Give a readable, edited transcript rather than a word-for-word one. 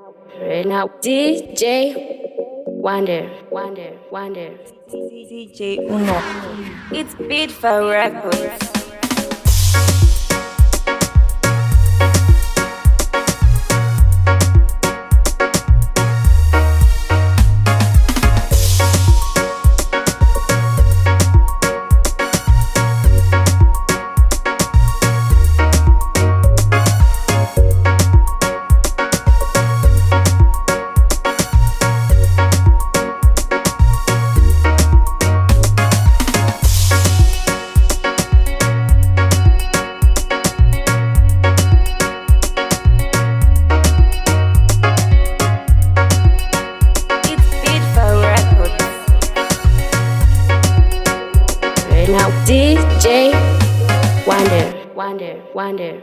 Raynow, DJ Wonder. DJ Uno. It's beat for records. Raynow, DJ Wonder.